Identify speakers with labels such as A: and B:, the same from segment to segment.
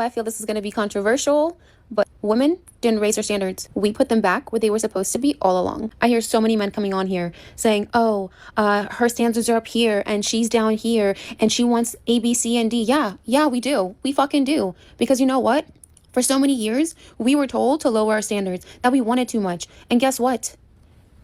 A: I feel this is going to be controversial, but women didn't raise their standards. We put them back where they were supposed to be all along. I hear so many men coming on here saying, oh, her standards are up here and she's down here and she wants A, B, C, and D. Yeah, we do. We fucking do. Because you know what? For so many years, we were told to lower our standards, that we wanted too much. And guess what?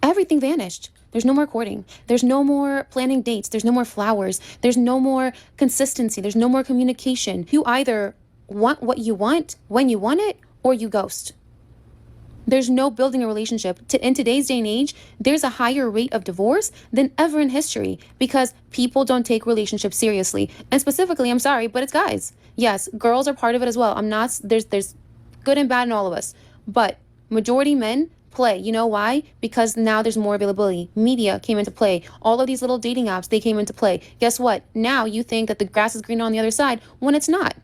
A: Everything vanished. There's no more courting. There's no more planning dates. There's no more flowers. There's no more consistency. There's no more communication. You either want what you want when you want it or you ghost. There's no building a relationship. In today's day and age, there's a higher rate of divorce than ever in history because people don't take relationships seriously. And specifically, I'm sorry, but it's guys. Yes, girls are part of it as well. There's good and bad in all of us. But majority men play. You know why? Because now there's more availability. Media came into play. All of these little dating apps, they came into play. Guess what? Now you think that the grass is greener on the other side when it's not.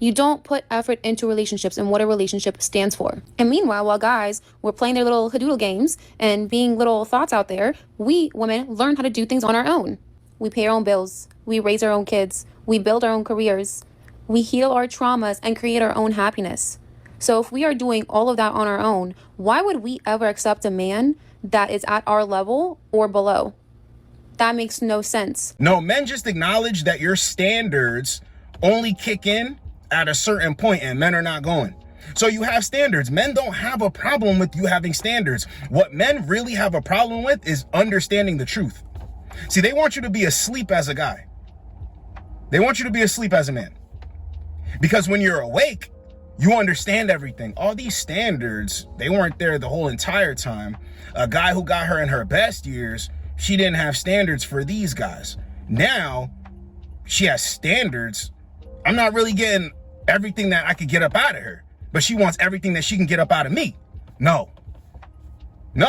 A: You don't put effort into relationships and what a relationship stands for. And meanwhile, while guys were playing their little hadoodle games and being little thoughts out there, we women learn how to do things on our own. We pay our own bills. We raise our own kids. We build our own careers. We heal our traumas and create our own happiness. So if we are doing all of that on our own, why would we ever accept a man that is at our level or below? That makes no sense.
B: No, men just acknowledge that your standards only kick in at a certain point and men are not going. So you have standards. Men don't have a problem with you having standards. What men really have a problem with is understanding the truth. See, they want you to be asleep as a guy. They want you to be asleep as a man. Because when you're awake, you understand everything. All these standards, they weren't there the whole entire time. A guy who got her in her best years, she didn't have standards for these guys. Now, she has standards. I'm not really getting everything that I could get up out of her, but she wants everything that she can get up out of me. No.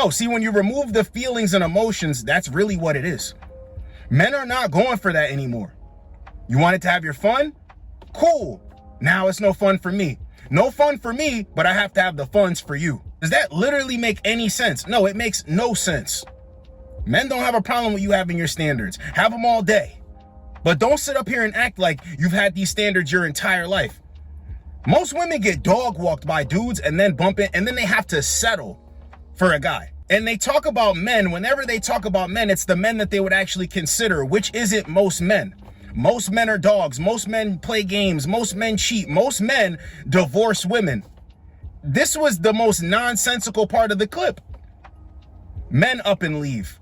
B: See, when you remove the feelings and emotions, that's really what it is. Men are not going for that anymore. You wanted to have your fun? Cool. Now it's no fun for me. No fun for me, but I have to have the funds for you. Does that literally make any sense? No, it makes no sense. Men don't have a problem with you having your standards. Have them all day. But don't sit up here and act like you've had these standards your entire life. Most women get dog walked by dudes and then bump it, and then they have to settle for a guy. And they talk about men. Whenever they talk about men, it's the men that they would actually consider, which isn't most men. Most men are dogs. Most men play games. Most men cheat. Most men divorce women. This was the most nonsensical part of the clip. Men up and leave.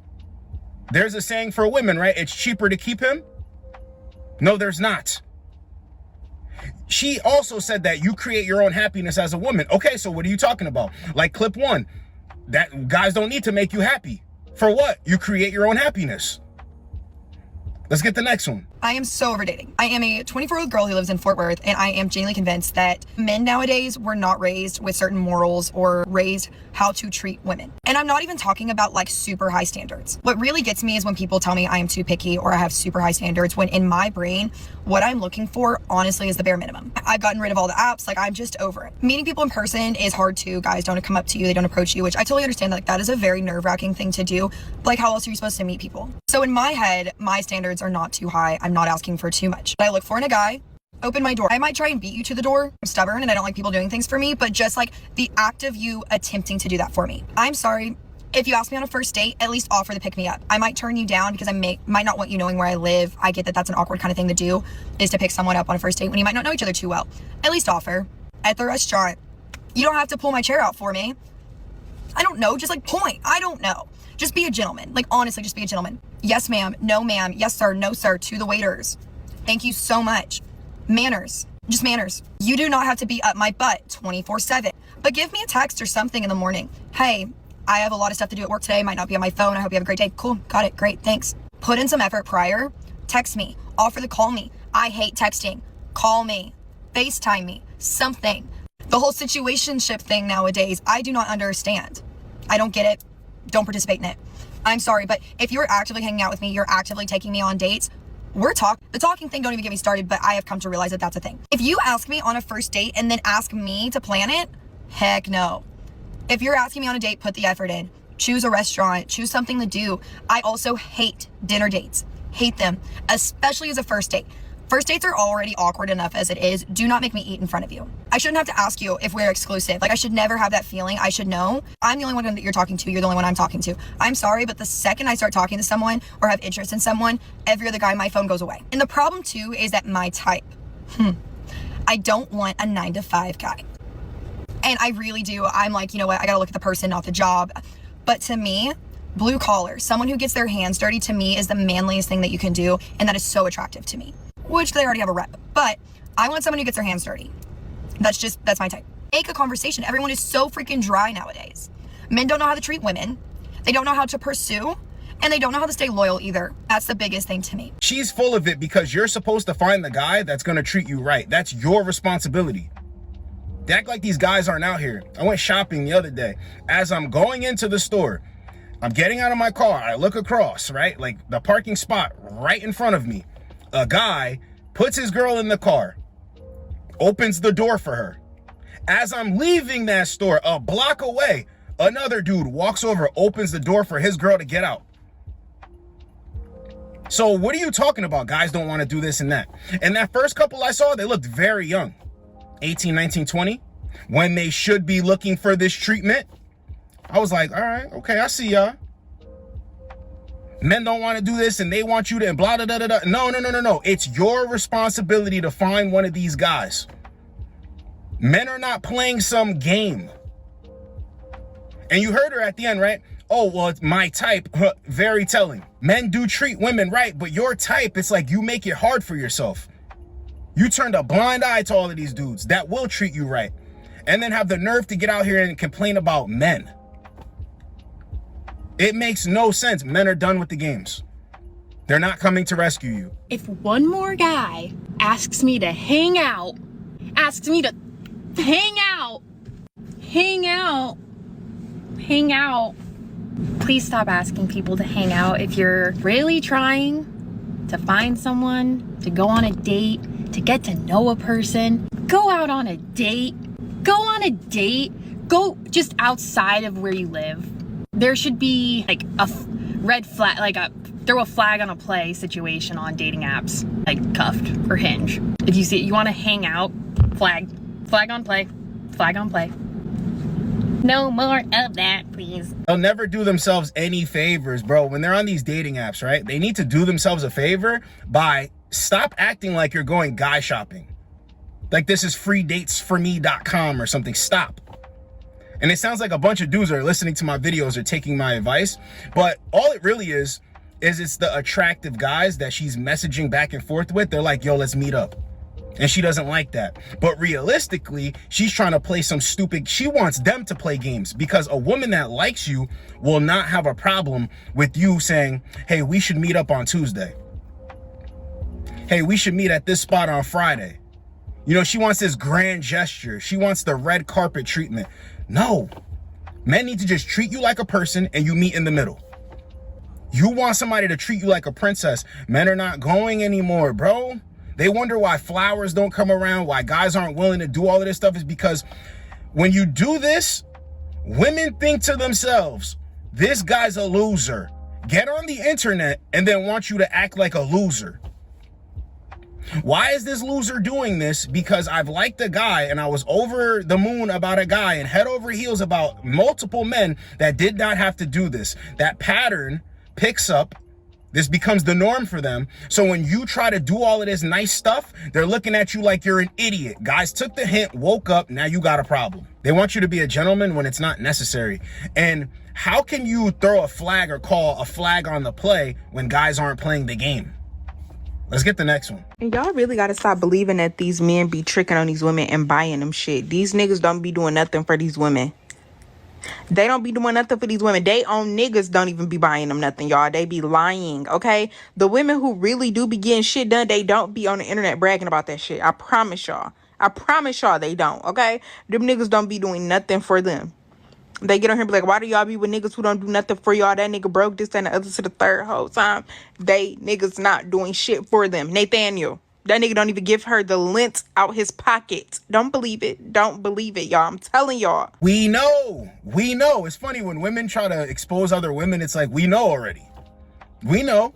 B: There's a saying for women, right? It's cheaper to keep him. No, there's not. She also said that you create your own happiness as a woman. Okay, so what are you talking about? Like clip 1, that guys don't need to make you happy. For what? You create your own happiness. Let's get the next one.
C: I am so over dating. I am a 24-year-old girl who lives in Fort Worth, and I am genuinely convinced that men nowadays were not raised with certain morals or raised how to treat women. And I'm not even talking about like super high standards. What really gets me is when people tell me I am too picky or I have super high standards, when in my brain, what I'm looking for, honestly, is the bare minimum. I've gotten rid of all the apps. Like, I'm just over it. Meeting people in person is hard too. Guys don't come up to you. They don't approach you, which I totally understand. Like, that is a very nerve-wracking thing to do. Like, how else are you supposed to meet people? So in my head, my standards are not too high. I'm not asking for too much. What I look for in a guy: open my door. I might try and beat you to the door. I'm stubborn and I don't like people doing things for me, but just like the act of you attempting to do that for me. I'm sorry. If you ask me on a first date, at least offer to pick me up. I might turn you down because I might not want you knowing where I live. I get that that's an awkward kind of thing to do, is to pick someone up on a first date when you might not know each other too well. At least offer. At the restaurant, you don't have to pull my chair out for me. I don't know, just like point. I don't know. Just be a gentleman. Like, honestly, just be a gentleman. Yes, ma'am. No, ma'am. Yes, sir. No, sir. To the waiters. Thank you so much. Manners. Just manners. You do not have to be up my butt 24/7. But give me a text or something in the morning. Hey, I have a lot of stuff to do at work today. Might not be on my phone. I hope you have a great day. Cool. Got it. Great. Thanks. Put in some effort prior. Text me. Offer to call me. I hate texting. Call me. FaceTime me. Something. The whole situationship thing nowadays, I do not understand. I don't get it. Don't participate in it. I'm sorry, but if you're actively hanging out with me, you're actively taking me on dates, the talking thing, don't even get me started, but I have come to realize that that's a thing. If you ask me on a first date and then ask me to plan it, heck no. If you're asking me on a date, put the effort in. Choose a restaurant, choose something to do. I also hate dinner dates. Hate them, especially as a first date. First dates are already awkward enough as it is. Do not make me eat in front of you. I shouldn't have to ask you if we're exclusive. Like, I should never have that feeling. I should know. I'm the only one that you're talking to. You're the only one I'm talking to. I'm sorry, but the second I start talking to someone or have interest in someone, every other guy on my phone goes away. And the problem too is that my type, I don't want a 9-to-5 guy. And I really do. I'm like, you know what? I gotta look at the person, not the job. But to me, blue collar, someone who gets their hands dirty, to me is the manliest thing that you can do. And that is so attractive to me, which they already have a rep. But I want someone who gets their hands dirty. That's my type. Make a conversation. Everyone is so freaking dry nowadays. Men don't know how to treat women. They don't know how to pursue. And they don't know how to stay loyal either. That's the biggest thing to me.
B: She's full of it because you're supposed to find the guy that's going to treat you right. That's your responsibility. They act like these guys aren't out here. I went shopping the other day. As I'm going into the store, I'm getting out of my car. I look across, right? Like the parking spot right in front of me. A guy puts his girl in the car, opens the door for her. As I'm leaving that store, a block away, another dude walks over, opens the door for his girl to get out. So what are you talking about? Guys don't want to do this and that. And that first couple I saw, they looked very young. 18, 19, 20. When they should be looking for this treatment. I was like, all right, okay, I see y'all. Men don't want to do this and they want you to and blah, blah, blah, blah. No. It's your responsibility to find one of these guys. Men are not playing some game. And you heard her at the end, right? Oh, well, it's my type. Very telling. Men do treat women right, but your type, it's like you make it hard for yourself. You turned a blind eye to all of these dudes that will treat you right and then have the nerve to get out here and complain about men. It makes no sense. Men are done with the games. They're not coming to rescue you.
D: If one more guy asks me to hang out, please stop asking people to hang out. If you're really trying to find someone, to go on a date, to get to know a person, go out on a date. Go just outside of where you live. There should be like a red flag, like a throw a flag on a play situation on dating apps, like Cuffed or Hinge. If you see you want to hang out, flag on play. No more of that, please.
B: They'll never do themselves any favors, bro. When they're on these dating apps, right? They need to do themselves a favor by stop acting like you're going guy shopping. Like this is freedatesforme.com or something. Stop. And it sounds like a bunch of dudes are listening to my videos or taking my advice, but all it really is it's the attractive guys that she's messaging back and forth with. They're like, yo, let's meet up. And she doesn't like that. But realistically, she's trying to play some stupid, she wants them to play games because a woman that likes you will not have a problem with you saying, hey, we should meet up on Tuesday. Hey, we should meet at this spot on Friday. You know, she wants this grand gesture. She wants the red carpet treatment. No, men need to just treat you like a person and you meet in the middle. You want somebody to treat you like a princess. Men are not going anymore, bro. They wonder why flowers don't come around, why guys aren't willing to do all of this stuff is because when you do this, women think to themselves, this guy's a loser. Get on the internet and then want you to act like a loser. Why is this loser doing this? Because I've liked a guy and I was over the moon about a guy and head over heels about multiple men that did not have to do this. That pattern picks up. This becomes the norm for them. So when you try to do all of this nice stuff, they're looking at you like you're an idiot. Guys took the hint, woke up, now you got a problem. They want you to be a gentleman when it's not necessary. And how can you throw a flag or call a flag on the play when guys aren't playing the game? Let's get the next one.
E: And y'all really gotta stop believing that these men be tricking on these women and buying them shit. These niggas don't be doing nothing for these women. They don't be doing nothing for these women. They own niggas don't even be buying them nothing, y'all. They be lying, okay? The women who really do be getting shit done, they don't be on the internet bragging about that shit. I promise y'all. They don't, okay? Them niggas don't be doing nothing for them. They get on here and be like, why do y'all be with niggas who don't do nothing for y'all? That nigga broke this and the other to the third whole time. They niggas not doing shit for them. Nathaniel, that nigga don't even give her the lint out his pocket. Don't believe it, y'all. I'm telling y'all.
B: We know. It's funny when women try to expose other women. It's like, we know already. We know.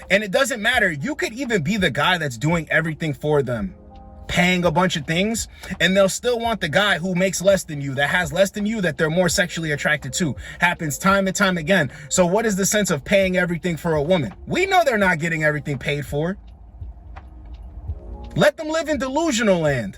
B: And it doesn't matter. You could even be the guy that's doing everything for them, paying a bunch of things, and they'll still want the guy who makes less than you, that has less than you, that they're more sexually attracted to. Happens time and time again. So what is the sense of paying everything for a woman? We know they're not getting everything paid for. Let them live in delusional land.